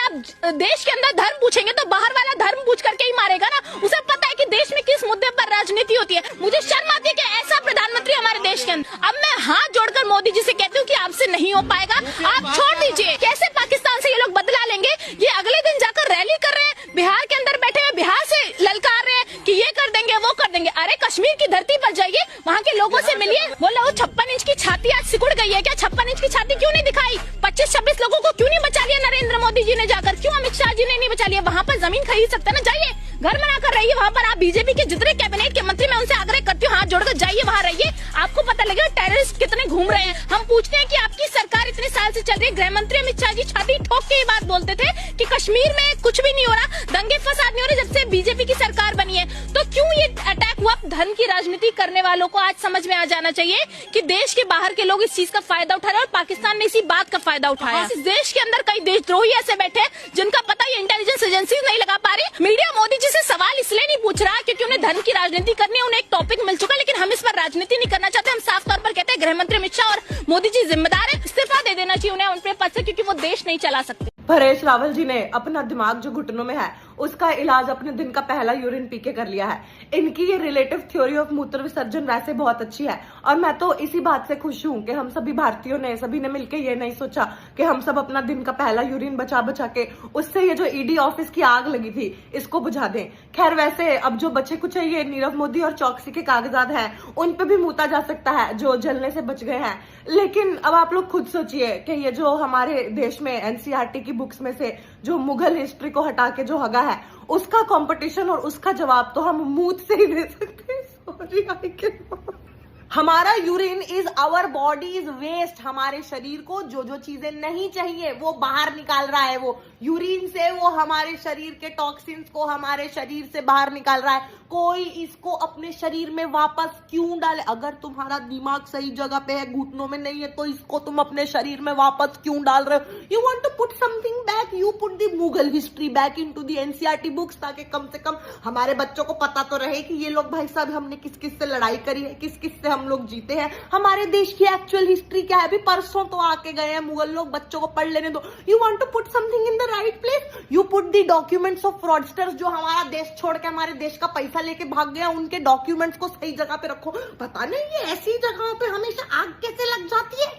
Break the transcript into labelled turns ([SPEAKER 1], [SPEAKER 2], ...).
[SPEAKER 1] आप देश के अंदर धर्म पूछेंगे तो बाहर वाला धर्म पूछ करके ही मारेगा ना। उसे पता है कि देश में किस मुद्दे पर राजनीति होती है। मुझे शर्म आती है कि ऐसा प्रधानमंत्री हमारे देश के अंदर। अब मैं हाथ जोड़कर मोदी जी से कहती हूँ कि आपसे नहीं हो पाएगा, आप छोड़ दीजिए। कैसे पाकिस्तान से ये लोग बदला लेंगे? ये अगले दिन जाकर रैली कर रहे हैं, बिहार के अंदर बैठे हैं, बिहार से ललकार रहे हैं कि ये कर देंगे वो कर देंगे। अरे कश्मीर की धरती पर जाइए, वहाँ के लोगों से मिलिए। बोला वो 56 इंच की छाती आज सिकुड़ गई है क्या? 56 इंच की छाती क्यों नहीं दिखाई? 25-26 लोगों को क्यों नहीं बचा लिया नरेंद्र मोदी जी ने जाकर? क्यों अमित शाह जी ने नहीं बचा लिया? वहाँ पर जमीन खरीद सकते हैं ना, जाइए घर बना कर रहिए वहाँ पर। आप बीजेपी के जितने कैबिनेट के मंत्री, मैं उनसे आग्रह करती हूँ हाथ जोड़कर जाइए वहाँ रहिए, आपको पता लगेगा टेररिस्ट कितने घूम रहे हैं। हम पूछते हैं कि आपकी सरकार इतने साल से चल रही है, गृह मंत्री अमित शाह जी छाती ठोक के ये बात बोलते थे कि कश्मीर में कुछ भी नहीं हो रहा, दंगे फसाद नहीं हो रहे जब से बीजेपी की सरकार बनी है। तो क्यों ये अटैक हुआ? धन की राजनीति करने वालों को आज समझ में आ जाना चाहिए कि देश के बाहर के लोग इस चीज का फायदा उठा रहे हैं और पाकिस्तान ने इसी बात का फायदा उठाया। इस देश के अंदर कई देशद्रोही ऐसे बैठे हैं जिनका पता ये इंटेलिजेंस एजेंसी नहीं लगा पा रही। मीडिया मोदी जी से सवाल इसलिए नहीं पूछ रहा क्योंकि उन्हें धन की राजनीति करनी है, उन्हें एक टॉपिक मिल चुका, लेकिन हम इस पर राजनीति नहीं करना चाहते। हम साफ तौर पर कहते हैं गृह मंत्री अमित शाह और मोदी जी जिम्मेदार है, इस्तीफा दे देना चाहिए उन्हें उनके पद से, क्योंकि वो देश नहीं चला सकते।
[SPEAKER 2] परेश रावल जी ने अपना दिमाग जो घुटनों में है उसका इलाज अपने दिन का पहला यूरिन पी के कर लिया है। इनकी ये रिलेटिव थ्योरी ऑफ मूत्र विसर्जन वैसे बहुत अच्छी है और मैं तो इसी बात से खुश हूं कि हम सभी भारतीयों ने सभी ने मिलकर ये नहीं सोचा कि हम सब अपना दिन का पहला यूरिन बचा बचा के उससे ये जो ईडी ऑफिस की आग लगी थी इसको बुझा दें। खैर वैसे अब जो बचे कुछ है ये नीरव मोदी और चौकसी के कागजात हैं, उन पे भी मूता जा सकता है जो जलने से बच गए हैं। लेकिन अब आप लोग खुद सोचिए कि ये जो हमारे देश में एनसीईआरटी की बुक्स में से जो मुगल हिस्ट्री को हटा के जो हगा है उसका कंपटीशन और उसका जवाब तो हम मुंह से ही दे सकते हैं। Sorry I can. हमारा urine is our body is waste. हमारे शरीर को जो जो चीजें नहीं चाहिए वो बाहर निकाल रहा है। वो यूरिन से वो हमारे शरीर के टॉक्सिन्स को हमारे शरीर से बाहर निकाल रहा है। कोई इसको अपने शरीर में वापस क्यों डाले? अगर तुम्हारा दिमाग सही जगह पे है, घुटनों में नहीं है, तो इसको तुम अपने शरीर में वापस क्यों डाल रहे हो? You want to put something back, you put the Mughal history back into the NCERT books, ताकि कम से कम हमारे बच्चों को पता तो रहे कि ये लोग भाई साहब हमने किस किस से लड़ाई करी है, किस किस से हम लोग जीते हैं, हमारे देश की एक्चुअल हिस्ट्री क्या है। अभी परसों तो आके गए हैं मुगल लोग, बच्चों को पढ़ लेने दो। You want to put something in the right place, you put the documents of fraudsters जो हमारा देश छोड़ के हमारे देश का पैसा लेके भाग गया, उनके डॉक्यूमेंट्स को सही जगह पे रखो। पता नहीं ये ऐसी जगहों पे हमेशा आग कैसे लग जाती है।